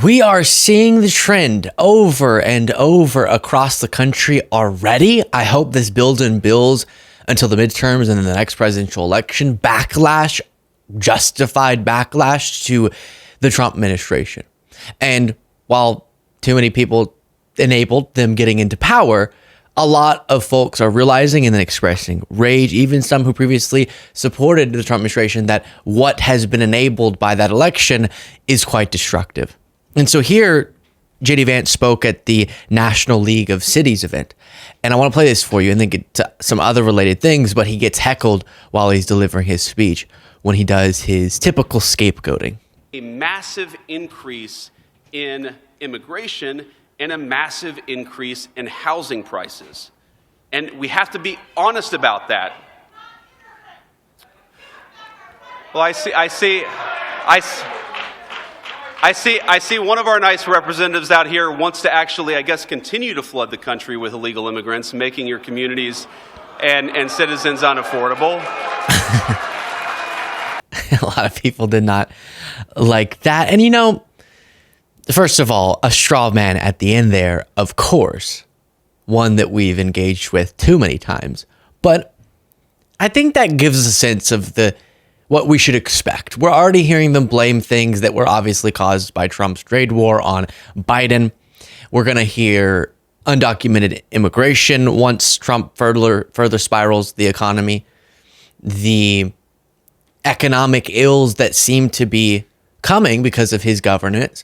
We are seeing the trend over and over across the country already. I hope this builds and builds until the midterms and then the next presidential election. Backlash, justified backlash to the Trump administration. And while too many people enabled them getting into power, a lot of folks are realizing and then expressing rage, even some who previously supported the Trump administration, that what has been enabled by that election is quite destructive. And so here, JD Vance spoke at the National League of Cities event. And I want to play this for you and then get to some other related things, but he gets heckled while he's delivering his speech when he does his typical scapegoating. A massive increase in immigration and a massive increase in housing prices. And we have to be honest about that. Well, I see one of our nice representatives out here wants to actually, I guess, continue to flood the country with illegal immigrants, making your communities and citizens unaffordable. A lot of people did not like that. And, you know, first of all, a straw man at the end there, of course, one that we've engaged with too many times. But I think that gives us a sense of what we should expect. We're already hearing them blame things that were obviously caused by Trump's trade war on Biden. We're going to hear undocumented immigration once Trump further spirals the economy. The economic ills that seem to be coming because of his governance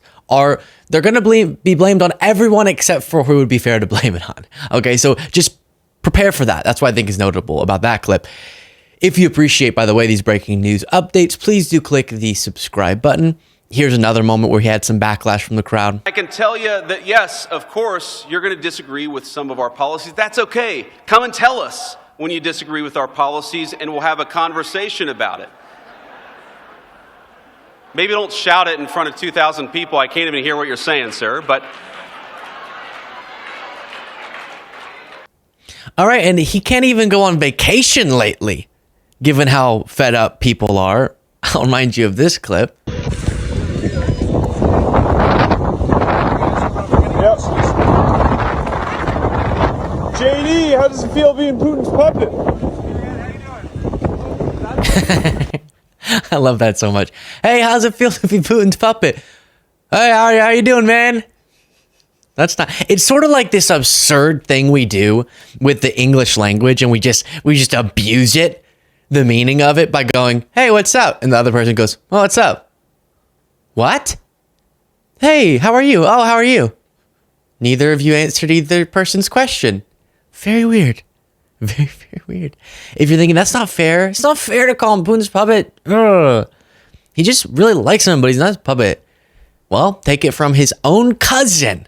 they're going to be blamed on everyone except for who would be fair to blame it on. Okay, so just prepare for that. That's what I think is notable about that clip. If you appreciate, by the way, these breaking news updates, please do click the subscribe button. Here's another moment where he had some backlash from the crowd. I can tell you that, yes, of course, you're going to disagree with some of our policies. That's okay. Come and tell us when you disagree with our policies, and we'll have a conversation about it. Maybe don't shout it in front of 2,000 people. I can't even hear what you're saying, sir, but... All right, and he can't even go on vacation lately, given how fed up people are. I'll remind you of this clip. Yep. JD, how does it feel being Putin's puppet? I love that so much. Hey, how's it feel to be Putin's puppet? Hey, how you doing, man? That's not. It's sort of like this absurd thing we do with the English language, and we just abuse it, the meaning of it, by going, "Hey, what's up?" And the other person goes, "Oh, what's up?" What? Hey, how are you? Oh, how are you? Neither of you answered either person's question. Very weird. Very, very weird. If you're thinking that's not fair, it's not fair to call him Putin's puppet. Ugh. He just really likes him, but he's not his puppet. Well, take it from his own cousin.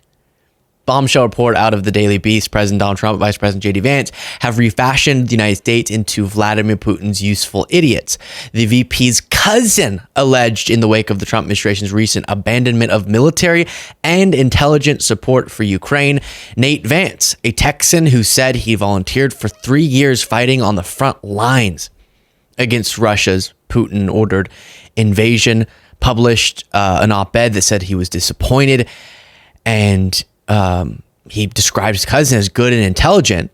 Bombshell report out of the Daily Beast. President Donald Trump, Vice President JD Vance have refashioned the United States into Vladimir Putin's useful idiots. The VP's cousin alleged in the wake of the Trump administration's recent abandonment of military and intelligence support for Ukraine. Nate Vance, a Texan who said he volunteered for 3 years fighting on the front lines against Russia's Putin-ordered invasion, published an op-ed that said he was disappointed, and he described his cousin as good and intelligent,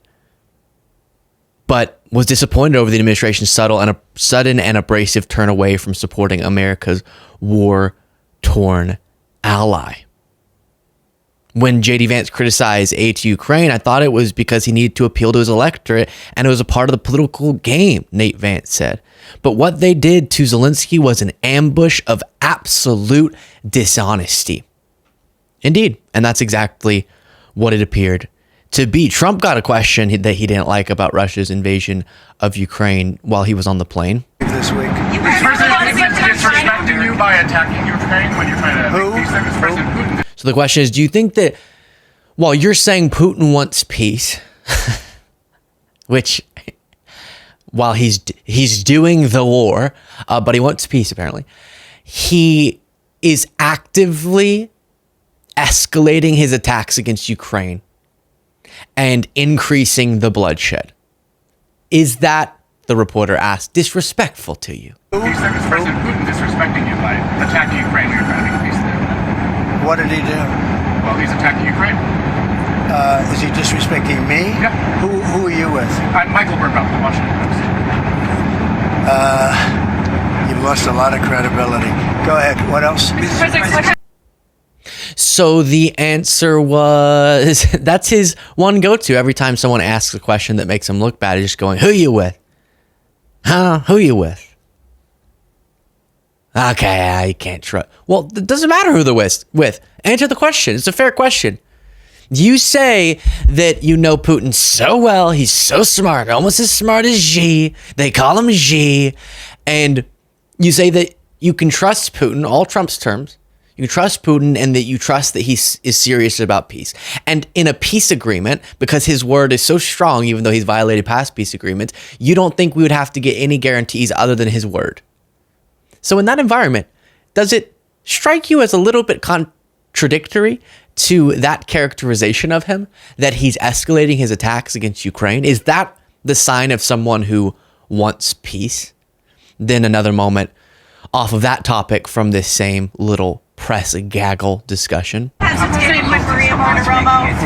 but was disappointed over the administration's sudden and abrasive turn away from supporting America's war-torn ally. When JD Vance criticized aid to Ukraine, I thought it was because he needed to appeal to his electorate, and it was a part of the political game, Nate Vance said. But what they did to Zelensky was an ambush of absolute dishonesty. Indeed, and that's exactly what it appeared to be. Trump got a question that he didn't like about Russia's invasion of Ukraine while he was on the plane. This week. Is President Putin disrespecting you by attacking Ukraine when you're trying to make peace? Is President Putin? So the question is, do you think that while you're saying Putin wants peace, which while he's doing the war, but he wants peace apparently, he is actively escalating his attacks against Ukraine and increasing the bloodshed? Is that, the reporter asked, disrespectful to you? Is President Putin disrespecting you by attacking Ukraine when you're trying to make peace there? What did he do? Well, he's attacking Ukraine. Is he disrespecting me? Yeah. Who are you with? I'm Michael Burkoff, the Washington Post. You've lost a lot of credibility. Go ahead. What else? So the answer was, that's his one go-to every time someone asks a question that makes him look bad. He's just going, who you with? Huh? Who you with? Okay, you can't trust. Well, it doesn't matter who they're with. Answer the question. It's a fair question. You say that you know Putin so well, he's so smart, almost as smart as Xi. They call him Xi. And you say that you can trust Putin, all Trump's terms. You trust Putin and that you trust that he is serious about peace. And in a peace agreement, because his word is so strong, even though he's violated past peace agreements, you don't think we would have to get any guarantees other than his word. So in that environment, does it strike you as a little bit contradictory to that characterization of him, that he's escalating his attacks against Ukraine? Is that the sign of someone who wants peace? Then another moment off of that topic from this same little press gaggle discussion.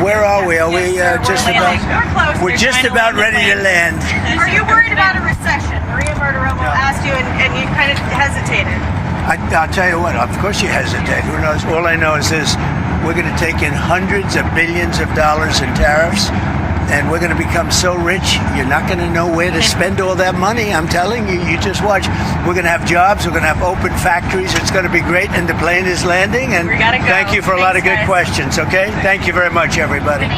Where are we? Are we just about? We're just about ready to land. Are you worried about a recession? Maria Martiromo asked you, and you kind of hesitated. I'll tell you what. Of course you hesitate. Who knows? All I know is this: we're going to take in hundreds of billions of dollars in tariffs. And we're going to become so rich, you're not going to know where to spend all that money. I'm telling you, you just watch. We're going to have jobs. We're going to have open factories. It's going to be great. And the plane is landing. And We gotta go. thank you for a lot of good Thanks, questions, okay? Thank you very much, everybody.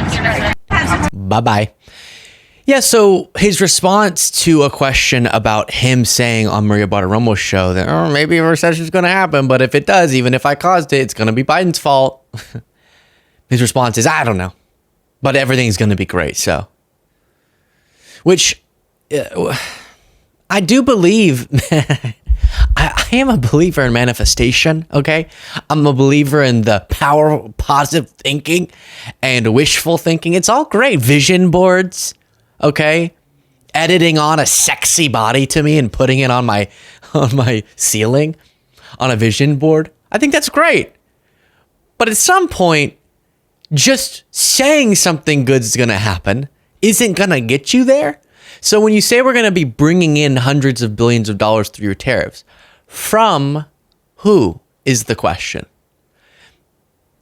Bye-bye. Yeah, so his response to a question about him saying on Maria Bartiromo's show that, oh, maybe a recession is going to happen, but if it does, even if I caused it, it's going to be Biden's fault. His response is, I don't know. But everything's going to be great, so. Which, I do believe, I am a believer in manifestation, okay? I'm a believer in the power of positive thinking and wishful thinking. It's all great. Vision boards, okay? Editing on a sexy body to me and putting it on my ceiling on a vision board. I think that's great. But at some point, just saying something good is going to happen isn't going to get you there. So when you say we're going to be bringing in hundreds of billions of dollars through your tariffs, from who is the question?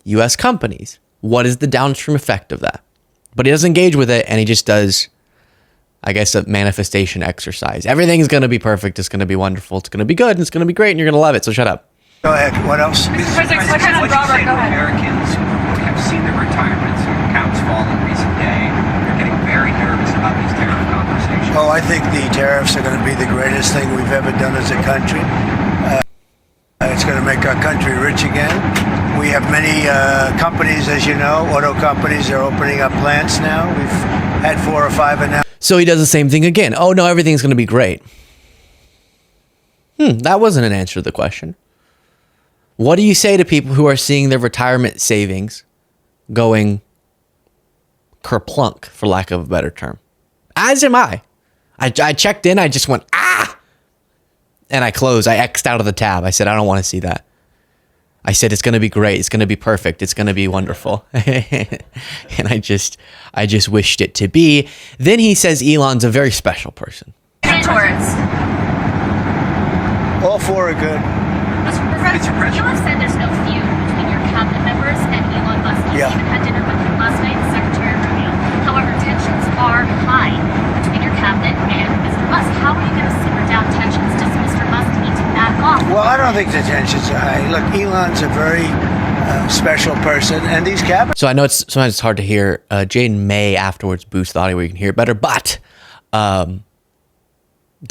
U.S. companies. What is the downstream effect of that? But he doesn't engage with it, and he just does, I guess, a manifestation exercise. Everything's going to be perfect. It's going to be wonderful. It's going to be good. And it's going to be great, and you're going to love it. So shut up. Go ahead. What else? President, what kind of Robert? Go ahead. Americans who have seen their retirements accounts fall in recent day, they're getting very nervous about these tariff conversations. Oh, I think the tariffs are going to be the greatest thing we've ever done as a country. It's going to make our country rich again. We have many companies, as you know, auto companies are opening up plants now. We've had 4 or 5 and now. So he does the same thing again. Oh, no, everything's going to be great. That wasn't an answer to the question. What do you say to people who are seeing their retirement savings going kerplunk, for lack of a better term? As am I. I checked in. I just went, ah! And I closed. I X'd out of the tab. I said, I don't want to see that. I said, it's going to be great. It's going to be perfect. It's going to be wonderful. And I just wished it to be. Then he says Elon's a very special person. Towards. All 4 are good. Mr. President, you have said there's no feud between your cabinet members and Elon Musk. You Yeah. even had dinner with him last night, Secretary Rubio. However, tensions are high between your cabinet and Mr. Musk. How are you going to simmer down tensions? Does Mr. Musk need to back off? Well, I don't think the tensions are high. Look, Elon's a very special person, and these cabinet. So I know sometimes it's hard to hear. Jaden may afterwards boost the audio where you can hear it better. But the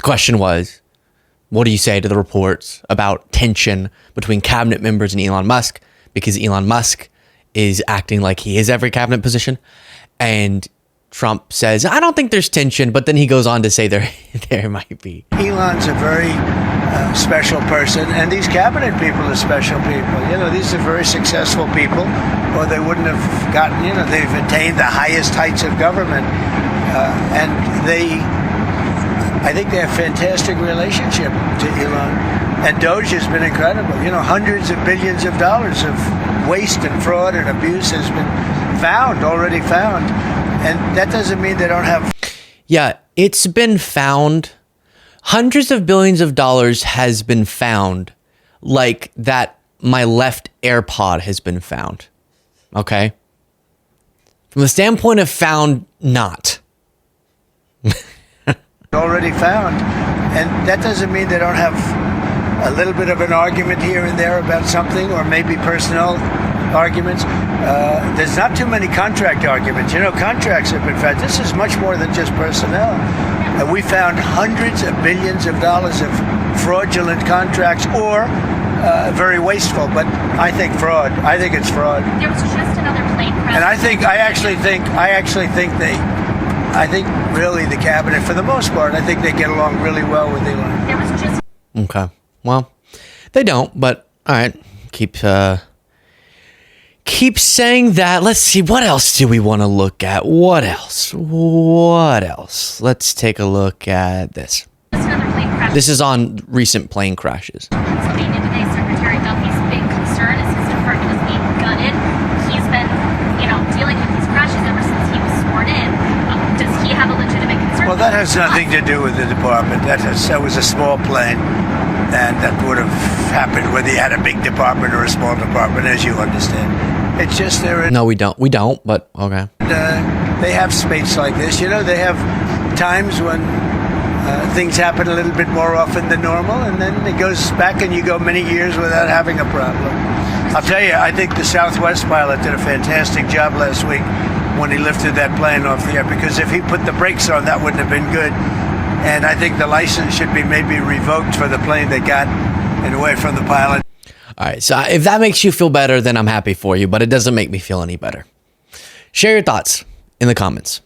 question was, what do you say to the reports about tension between cabinet members and Elon Musk? Because Elon Musk is acting like he is every cabinet position. And Trump says, I don't think there's tension. But then he goes on to say there might be. Elon's a very special person, and these cabinet people are special people. You know, these are very successful people, or they wouldn't have gotten, they've attained the highest heights of government. And I think they have a fantastic relationship to Elon. And Doge has been incredible. You know, hundreds of billions of dollars of waste and fraud and abuse has been already found. And that doesn't mean they don't have... Yeah, it's been found. Hundreds of billions of dollars has been found, like that my left AirPod has been found. Okay? From the standpoint of found not. already found. And that doesn't mean they don't have a little bit of an argument here and there about something, or maybe personnel arguments. There's not too many contract arguments. You know, contracts have been found. This is much more than just personnel. We found hundreds of billions of dollars of fraudulent contracts, or very wasteful, but I think fraud. I think it's fraud. There was just another plane crash. And I actually think really the cabinet, for the most part, I think they get along really well with Elon. There was just... Okay. Well, they don't, but all right. Keep saying that. Let's see. What else do we want to look at? What else? Let's take a look at this. Just another plane crash. This is on recent plane crashes. Pennsylvania today, Secretary Duffy's big concern is his department is being gutted. He's been, dealing with these crashes ever since he was sworn in. Does he have a legitimate concern? Well, that has nothing to do with the department. That was a small plane, and that would have happened whether you had a big department or a small department, as you understand. It's just they're... No, we don't, but okay. They have space like this. They have times when things happen a little bit more often than normal, and then it goes back and you go many years without having a problem. I'll tell you, I think the Southwest pilot did a fantastic job last week when he lifted that plane off the air, because if he put the brakes on, that wouldn't have been good. And I think the license should be maybe revoked for the plane that got away from the pilot. All right, so if that makes you feel better, then I'm happy for you, but it doesn't make me feel any better. Share your thoughts in the comments.